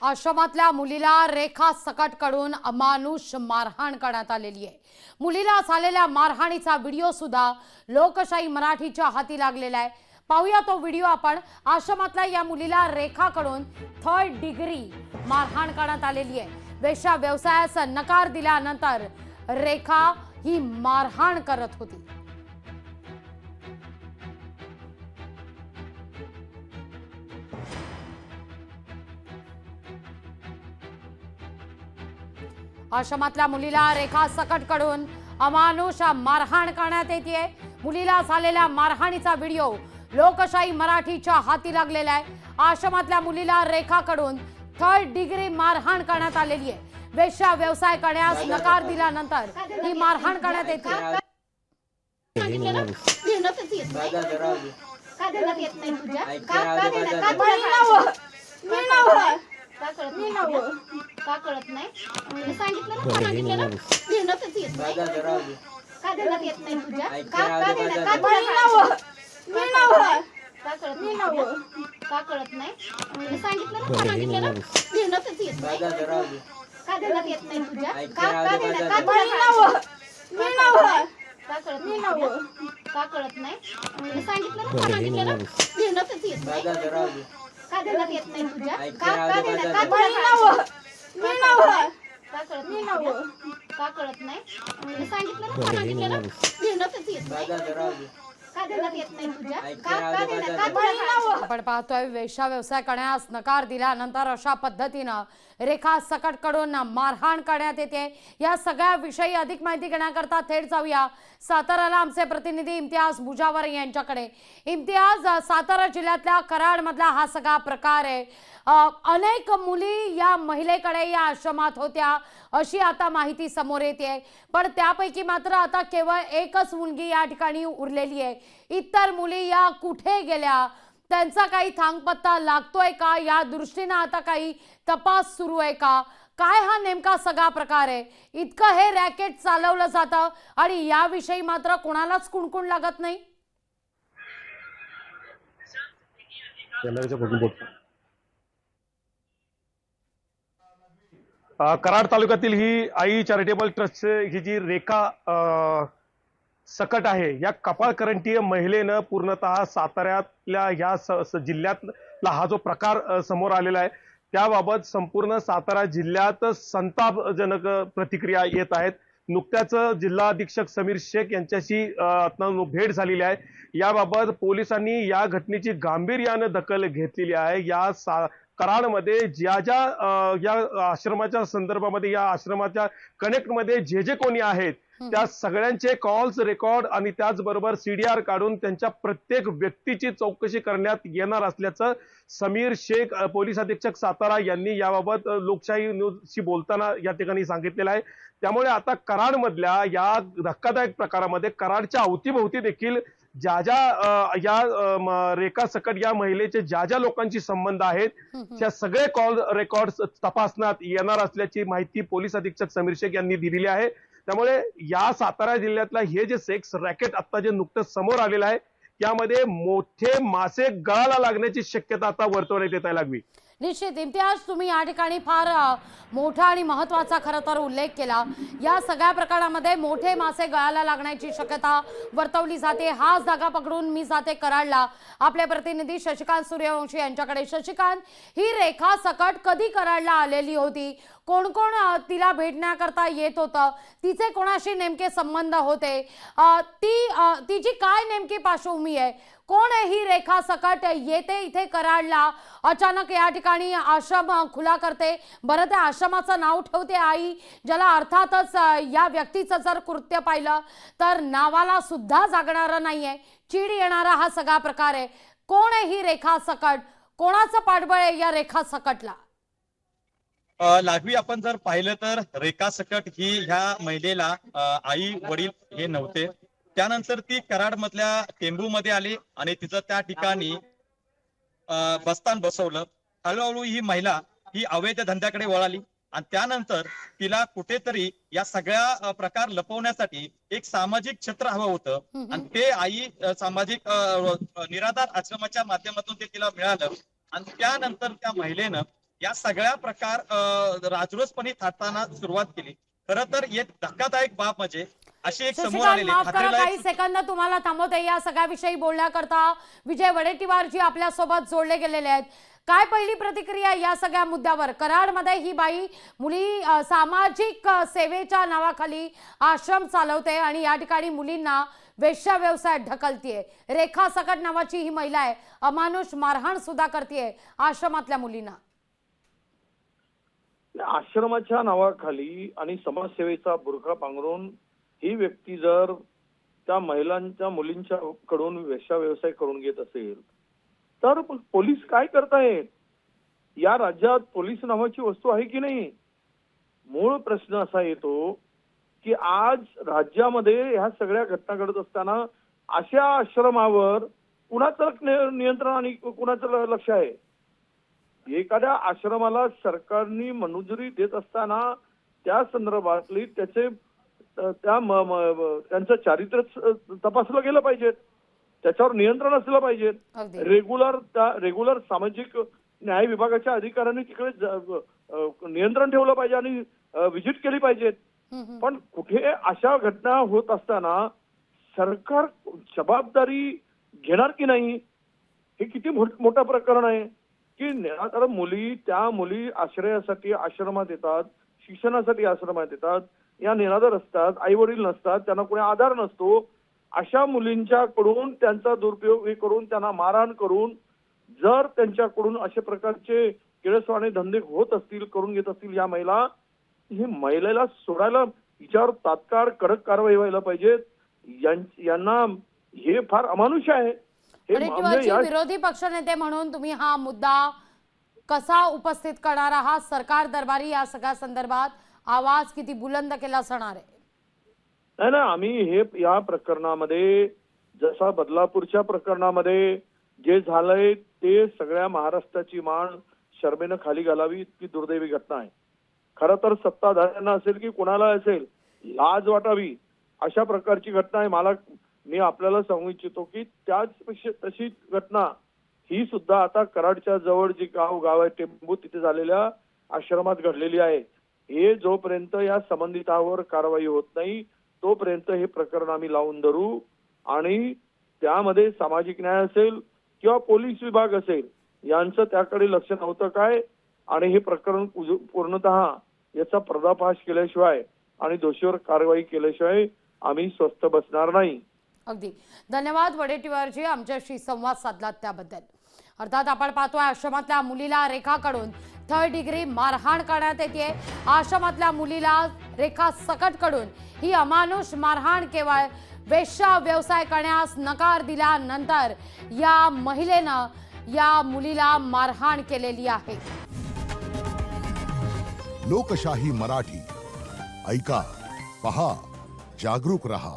आश्रमातल्या मुलीला रेखा सकटकडून अमानुष मारहाण करण्यात आलेली आहे। मुलीला झालेल्या मारहाणीचा व्हिडिओ सुद्धा लोकशाही मराठीच्या हाती लागलेला आहे। पाहूया तो व्हिडिओ आपण। आश्रमातल्या या मुलीला रेखाकडून 3rd डिग्री मारहाण करण्यात आलेली आहे। वेश्या व्यवसायाचा नकार दिल्यानंतर रेखा ही मारहाण करत होती। आश्रमातल्या मुलीला रेखा सकटकडून अमानुष मारहाण करण्यात येते। मुलीला झालेल्या मारहाणीचा व्हिडिओ लोकशाही मराठीच्या हाती लागलेला आहे। आश्रमातल्या मुलीला रेखाकडून 3rd डिग्री मारहाण करण्यात आलेली आहे। वेश्या व्यवसाय करण्यास नकार दिल्यानंतर ही मारहाण करण्यात येते। का कळत नाही मी सांगितलं ना लिहिणंच येत नाही का देण्यात येत नाही तुझ्या का देण्यात का कळत नाही मी सांगितलं ना लिहिणंच येत नाही का देण्यात येत नाही तुझ्या का देण्यात का कळत नाही मी सांगितलं ना लिहिणंच येत नाही का देण्यात येत नाही तुझ्या का देण्यात का कळत नाही मी सांगितलं ना लिहिणंच येत नाही का देण्यात येत नाही तुझ्या का देण्यात आपण पाहतोय वेश्या व्यवसाय करण्यास नकार दिल्यानंतर अशा पद्धतीनं रेखा सकटकडून मारहाण करण्यात येते। या सगळ्या विषयी अधिक माहिती घेण्याकरता थेट जाऊया साताराला आमचे प्रतिनिधी इम्तियाज मुजावर यांच्याकडे। इम्तियाज, सातारा जिल्ह्यातल्या कराड मधला हा सगळा प्रकार आहे। अनेक मुली या महिलेकडे या आश्रमात होत्या अशी आता माहिती समोर येते, पण त्यापैकी मात्र आता केवळ एकच मुलगी या ठिकाणी उरलेली आहे। इतर मुली या कुठे गेल्या, त्यांचा काही थांगपत्ता लागतोय का, या दृष्टीने आता काही तपास सुरू आहे का, काय हा नेमका सगळा प्रकार आहे? इतकं हे रॅकेट चालवलं जातं आणि याविषयी मात्र कोणालाच कुणकुण लागत नाही। कराड तालुक्यातील ही आई चॅरिटेबल ट्रस्ट ही जी रेखा सकट आहे, या कपाळकरंटीय महिलेनं पूर्णतः साताऱ्यातल्या या जिल्ह्यातला हा जो प्रकार समोर आलेला आहे त्याबाबत संपूर्ण सातारा जिल्ह्यात संतापजनक प्रतिक्रिया येत आहेत। नुकत्याच जिल्हा अधीक्षक समीर शेख यांच्याशी भेट झालेली आहे। याबाबत पोलिसांनी या घटनेची गांभीर्याने दखल घेतलेली आहे। या कराडमध्ये ज्या या आश्रमाच्या संदर्भामध्ये, या आश्रमाच्या कनेक्टमध्ये जे कोणी आहेत त्या सगळ्यांचे कॉल्स रेकॉर्ड आणि त्याचबरोबर CDR काढून त्यांच्या प्रत्येक व्यक्तीची चौकशी करण्यात येणार असल्याचं समीर शेख पोलीस अधीक्षक सातारा यांनी याबाबत लोकशाही न्यूजशी बोलताना या ठिकाणी सांगितलेलं आहे। त्यामुळे आता कराडमधल्या या धक्कादायक प्रकारामध्ये कराडच्या अवतीभोवती देखील या रेखा सकट या महिलेचे ज्या लोकांशी संबंध आहेत त्या सगळे कॉल रेकॉर्ड तपासण्यात येणार असल्याची माहिती पोलीस अधीक्षक समीर शेख यांनी दिलेली आहे। त्यामुळे या सातारा जिल्ह्यातला हे जे सेक्स रॅकेट आता जे नुकतंच समोर आलेलं आहे त्यामध्ये मोठे मासे गळाला लागण्याची शक्यता आता वर्तवण्यात येत लागली। निश्चित इम्तियाज, तुम्ही या ठिकाणी फार मोठा आणि महत्त्वाचा खरं तर उल्लेख केला। या सगळ्या प्रकारामध्ये मोठे मासे गळाला लागण्याची शक्यता वर्तवली जाते। हाच धागा पकडून मी जाते कराडला आपले प्रतिनिधी शशिकांत सूर्यवंशी यांच्याकडे। शशिकांत, ही रेखा सकट कधी कराडला आलेली होती? कोण कोण तिला भेटण्याकरता येत होतं? तिचे कोणाशी नेमके संबंध होते? तिची काय नेमकी पार्श्वभूमी आहे? कोण आहे ही रेखा सकट? येते इथे कराडला, अचानक या ठिकाणी आश्रम खुला करते, बरं त्या आश्रमाचं नाव ठेवते आई, ज्याला अर्थातच या व्यक्तीचं जर कृत्य पाहिलं तर नावाला सुद्धा जागणारं नाहीये, चीड येणारा हा सगळा प्रकार आहे। कोण आहे ही रेखा सकट? कोणाचं पाठबळ आहे या रेखा सकटला? लागवी आपण जर पाहिलं तर रेखा सकट ही ह्या महिलेला आई वडील हे नव्हते। त्यानंतर ती कराड मधल्या टेंबू मध्ये आली आणि तिचं त्या ठिकाणी बस्तान बसवलं। हळूहळू ही महिला ही अवैध धंद्याकडे वळाली आणि त्यानंतर तिला कुठेतरी या सगळ्या प्रकार लपवण्यासाठी एक सामाजिक क्षेत्र हवं होतं आणि ते आई सामाजिक निराधार आश्रमाच्या माध्यमातून ते तिला मिळालं आणि त्यानंतर त्या महिलेनं या सगळ्या प्रकार राजरोसपणे थाटताना सुरुवात केली. खरं तर एक धक्कादायक बाब म्हणजे अशी एक समोर शशिकांत, आलेली माफ करा, खात्रीलायक काही सेकंद तुम्हाला थांबवते. या सगळ्याविषयी बोलण्याकरता विजय वडेट्टीवार जी आपल्या सोबत जोडले गेलेले आहेत. काय पहिली प्रतिक्रिया या सगळ्या मुद्द्यावर? कराडमध्ये ही बाई मुली सामाजिक सेवेच्या नावाखाली आश्रम चालवते आणि या ठिकाणी मुलींना वेश्या व्यवसायात ढकलतीये. रेखा सकट नावाची ही महिला आहे, अमानुष मारहाण सुद्धा करते आश्रमातल्या मुलींना. आश्रमाच्या नावाखाली आणि समाजसेवेचा बुरखा पांघरून ही व्यक्ती जर त्या महिलांच्या मुलींच्या कडून वेश्या व्यवसाय करून घेत असेल तर पोलीस काय करतायत? या राज्यात पोलीस नावाची वस्तू आहे की नाही? मूळ प्रश्न असा येतो की आज राज्यामध्ये ह्या सगळ्या घटना घडत असताना अशा आश्रमावर कुणाचं नियंत्रण आणि कुणाचं लक्ष आहे? एखाद्या आश्रमाला सरकारने मंजुरी देत असताना त्या संदर्भातली त्यांचं चारित्र्य तपासलं गेलं पाहिजे, त्याच्यावर नियंत्रण असलं पाहिजे. रेग्युलर सामाजिक न्याय विभागाच्या अधिकाऱ्यांनी तिकडे नियंत्रण ठेवलं पाहिजे आणि व्हिजिट केली पाहिजे. पण कुठे अशा घटना होत असताना सरकार जबाबदारी घेणार की नाही? हे किती मोठं प्रकरण आहे की मुली आश्रयासाठी आश्रमात येतात, शिक्षणासाठी आश्रमात येतात, या निराधार असतात, आई वडील नसतात, त्यांना कोणी आधार नसतो. अशा मुलींच्याकडून त्यांचा दुरुपयोग करून त्यांना मारहाण करून जर त्यांच्याकडून अशा प्रकारचे किळसवाणे धंदे होत असतील, करून घेत असतील या महिला, ही महिलेला सोडायला, हिच्यावर तात्काळ कडक कारवाई व्हायला पाहिजे. यांना हे फार अमानुष आहे. विरोधी पक्षनेते म्हणून तुम्ही हा मुद्दा कसा उपस्थित करणार आहात? सरकार दरबारी या सगळ्या संदर्भात आवाज किती बुलंद केला असणार आहे? नाही ना, आम्ही हे या प्रकरणामध्ये जसा बदलापूरच्या प्रकरणामध्ये जे झालंय ते सगळ्या महाराष्ट्राची मान शर्मेनं खाली घालावी इतकी दुर्दैवी घटना आहे. खरं तर सत्ताधाऱ्यांना असेल की कोणाला असेल लाज वाटावी अशा प्रकारची घटना आहे. मी आपल्याला सांगू इच्छितो की त्याचपेक्षा तशी घटना ही सुद्धा आता कराडच्या जवळ जी गाव आहे टेंबू, तिथे झालेल्या आश्रमात घडलेली आहे. हे जोपर्यंत या संबंधितावर कारवाई होत नाही तोपर्यंत हे प्रकरण आम्ही लावून धरू आणि त्यामध्ये सामाजिक न्याय असेल किंवा पोलीस विभाग असेल यांचं त्याकडे लक्ष नव्हतं काय, आणि हे प्रकरण पूर्णतः याचा पर्दाफाश केल्याशिवाय आणि दोषीवर कारवाई केल्याशिवाय आम्ही स्वस्थ बसणार नाही. अगदी धन्यवाद वडेट्टीवारजी, आमच्याशी संवाद साधलात त्याबद्दल. अर्थात आपण पाहतोय आश्रमातल्या मुलीला रेखाकडून 3rd डिग्री मारहाण करण्यात येते. आश्रमातल्या मुलीला रेखा सकटकडून ही अमानुष मारहाण केवळ वेश्या व्यवसाय करण्यास नकार दिल्यानंतर या महिलेनं या मुलीला मारहाण केलेली आहे. लोकशाही मराठी ऐका, पहा, जागरूक रहा.